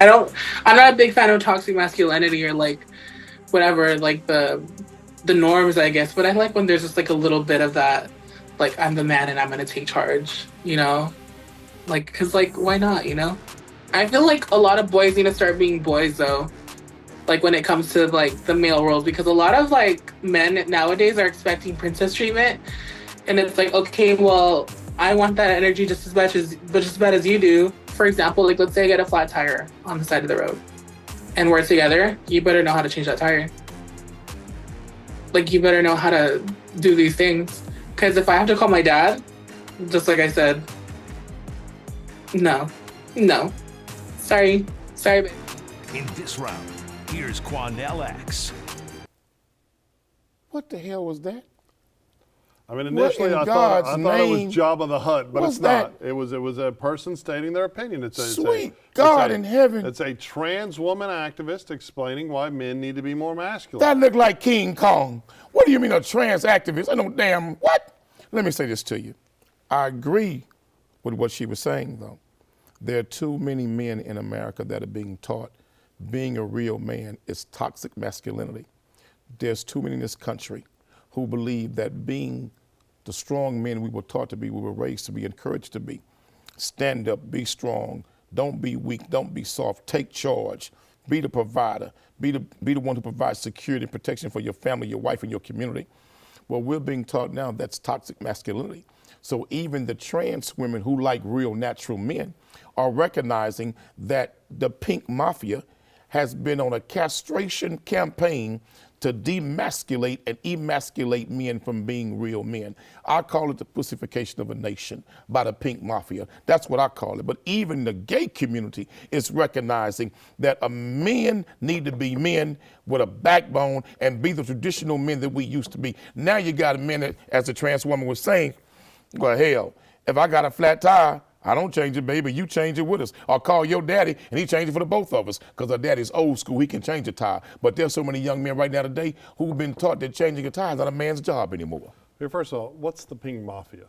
I don't. I'm not a big fan of toxic masculinity or like whatever, like the norms, I guess. But I like when there's just like a little bit of that, like I'm the man and I'm gonna take charge. Like because like why not? I feel like a lot of boys need to start being boys though. Like when it comes to like the male world, because a lot of like men nowadays are expecting princess treatment, and it's like okay, well I want that energy just as bad as you do. For example, like let's say I get a flat tire on the side of the road and we're together, you better know how to change that tire. Like you better know how to do these things. Because if I have to call my dad, just like I said, no, no, sorry, sorry, babe. In this round, here's Quanell X. What the hell was that? I mean, What initially in I God's thought it was name Jabba the Hutt, but was it's not. that? It was a person stating their opinion. Sweet God in heaven. It's a trans woman activist explaining why men need to be more masculine. That looked like King Kong. What do you mean a trans activist? I don't damn what? Let me say this to you. I agree with what she was saying though. There are too many men in America that are being taught being a real man is toxic masculinity. There's too many in this country who believe that being the strong men we were taught to be, we were raised to be, encouraged to be. Stand up, be strong, don't be weak, don't be soft, take charge, be the provider, be the one who provides security and protection for your family, your wife, and your community. Well, we're being taught now that's toxic masculinity. So even the trans women who like real natural men are recognizing that the pink mafia has been on a castration campaign to demasculate and emasculate men from being real men. I call it the pussification of a nation by the pink mafia. That's what I call it. But even the gay community is recognizing that a men need to be men with a backbone and be the traditional men that we used to be. Now you got a men that, as the trans woman was saying, well, hell, if I got a flat tire, I don't change it, baby. You change it with us. Or call your daddy and he change it for the both of us. Because our daddy's old school. He can change a tire. But there's so many young men right now today who've been taught that changing a tire is not a man's job anymore. Here, first of all, what's the pink mafia?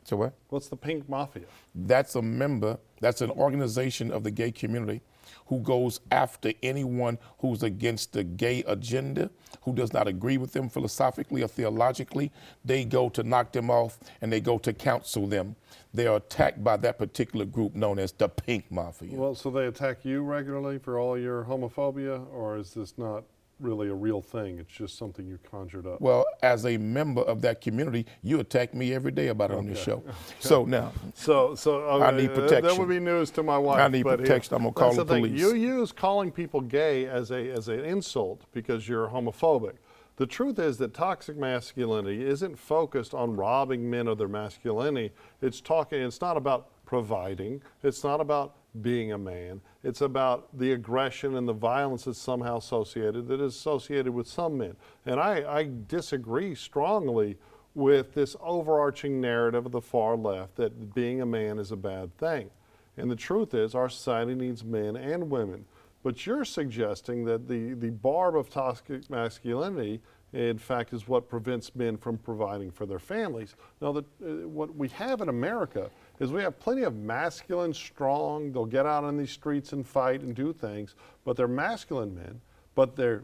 So what? What's the pink mafia? That's a member, that's an organization of the gay community who goes after anyone who's against the gay agenda, who does not agree with them philosophically or theologically. They go to knock them off and they go to counsel them. They are attacked by that particular group known as the Pink Mafia. Well, so they attack you regularly for all your homophobia, or is this not really a real thing? It's just something you conjured up. Well, as a member of that community, you attack me every day about it on this show. So now, I need protection. That would be news to my wife. I need protection. I'm gonna call the police. You use calling people gay as an insult because you're homophobic. The truth is that toxic masculinity isn't focused on robbing men of their masculinity. It's not about providing. It's not about being a man. It's about the aggression and the violence that's somehow that is associated with some men. And I disagree strongly with this overarching narrative of the far left that being a man is a bad thing. And the truth is our society needs men and women. But you're suggesting that the barb of toxic masculinity, in fact, is what prevents men from providing for their families. Now, what we have in America is we have plenty of masculine, strong, they'll get out on these streets and fight and do things, but they're masculine men, but they're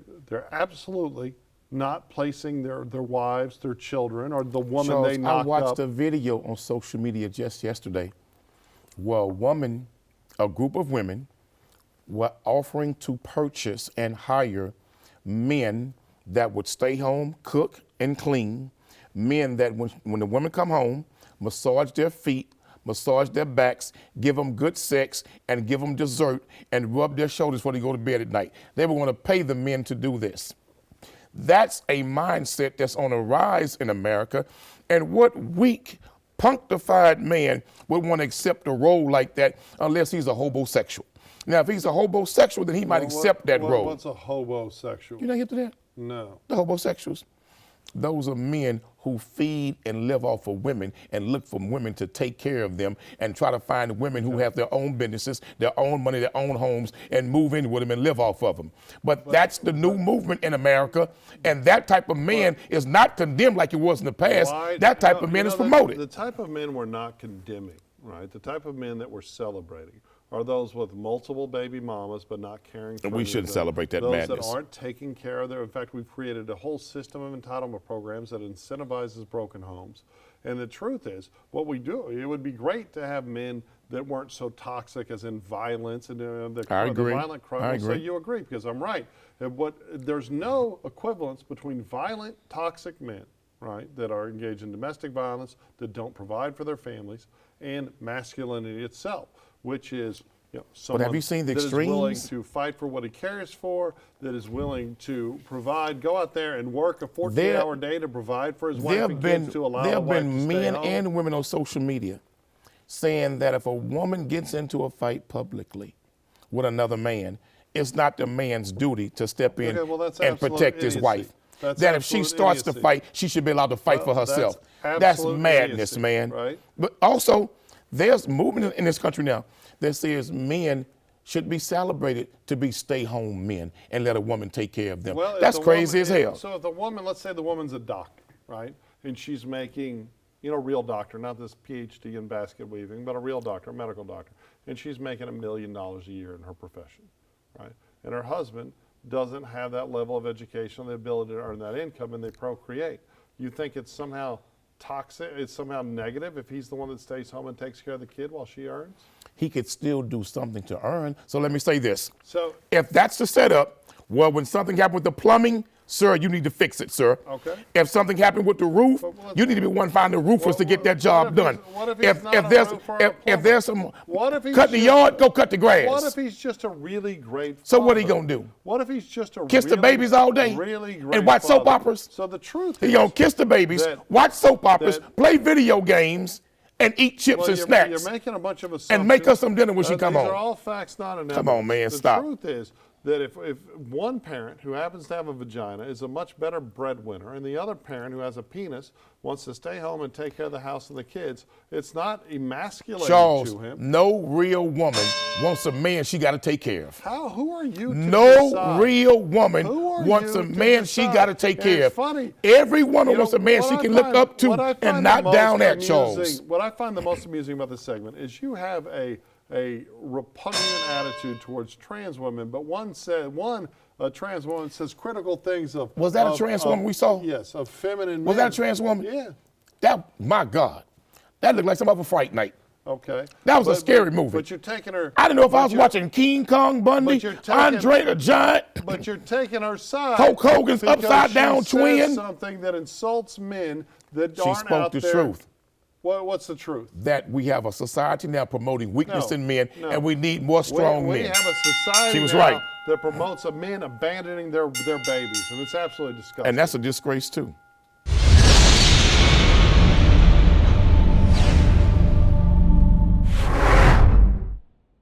absolutely not placing their wives, their children, or the woman Charles, they knocked up. I watched a video on social media just yesterday where a group of women were offering to purchase and hire men that would stay home, cook and clean, men that when the women come home, massage their feet, massage their backs, give them good sex, and give them dessert, and rub their shoulders before they go to bed at night. They were going to pay the men to do this. That's a mindset that's on a rise in America. And what weak, punctified man would want to accept a role like that unless he's a homosexual? Now, if he's a homosexual, then he might accept that role. What's a homosexual? You not hip to that? No. The homosexuals. Those are men who feed and live off of women and look for women to take care of them and try to find women who have their own businesses, their own money, their own homes, and move in with them and live off of them. But that's the new movement in America, and that type of man is not condemned like it was in the past. That type of man is promoted. The type of men we're not condemning, right? The type of men that we're celebrating are those with multiple baby mamas but not caring for We any shouldn't of them. celebrate that those madness. that aren't taking care of their. In fact, we've created a whole system of entitlement programs that incentivizes broken homes. And the truth is, what we do, it would be great to have men that weren't so toxic, as in violence and the agree. violent crime. I So agree. you agree, because I'm right. There's no equivalence between violent, toxic men, right, that are engaged in domestic violence, that don't provide for their families, and masculinity itself, which is, someone have you seen the that is willing extremes? to fight for what he cares for, that is willing to provide, go out there and work a 14-hour day to provide for his wife There and have kids, been to allow there the have wife to been stay men home. and women on social media saying that if a woman gets into a fight publicly with another man, it's not the man's duty to step in Okay, well, that's and absolute protect his idiocy. wife. That's That if she absolute starts to idiocy. fight, she should be allowed to fight for Well, that's herself. That's absolute madness, idiocy, man. right? But also, there's movement in this country now that says men should be celebrated to be stay-home men and let a woman take care of them. Well, if That's the crazy woman- as hell. So if the woman, let's say the woman's a doctor, right? And she's making, real doctor, not this PhD in basket weaving, but a real doctor, a medical doctor. And she's making $1 million a year in her profession, right? And her husband doesn't have that level of education, the ability to earn that income, and they procreate. You think it's somehow toxic, it's somehow negative if he's the one that stays home and takes care of the kid while she earns? He could still do something to earn. So let me say this. So, If that's the setup, well, when something happened with the plumbing, sir, you need to fix it, sir. Okay. If something happened with the roof, But let's- you need to be one finding the roofers to get that job done. What if he's not a roofer or a if there's plumber? some What if he's cut the just- yard, go cut the grass. What if he's just a really great So what he father? gonna do? What if he's just a Kiss the really, babies all day really great and watch soap father? operas? So the truth He is, gonna kiss the babies, that- watch soap operas, that- play video games, and eat chips well, and you're, snacks. you're making a bunch of assumptions. And make us some dinner when she come These home. are all facts, not an Come on, man, the stop. truth is that if one parent who happens to have a vagina is a much better breadwinner, and the other parent who has a penis wants to stay home and take care of the house and the kids, it's not emasculating Charles, to him. no real woman wants a man she got to take care of. Who are you to No decide? real woman Who are wants you a to man she decide? got to take And care it's of. funny. Every woman You wants know, a man what she I can look find- up to what I find and the not most down at, amusing- Charles. What I find the most amusing about this segment is you have a repugnant attitude towards trans women, but a trans woman says critical things of. Was that a trans woman we saw? Yes, of feminine. Was men. that a trans woman? Yeah. My God, that looked like some other Fright Night. Okay. That was a scary movie. But you're taking her. I didn't know if I but was you're- watching King Kong Bundy, but you're taking- Andre the Giant. But you're taking her side. Hulk Hogan's because upside down she twin. says something that insults men that She aren't spoke out the there. truth. What's the truth? That we have a society now promoting weakness No, in men, no. and we need more strong we men. have a society She was now right. that promotes a men abandoning their babies, and it's absolutely disgusting. And that's a disgrace too.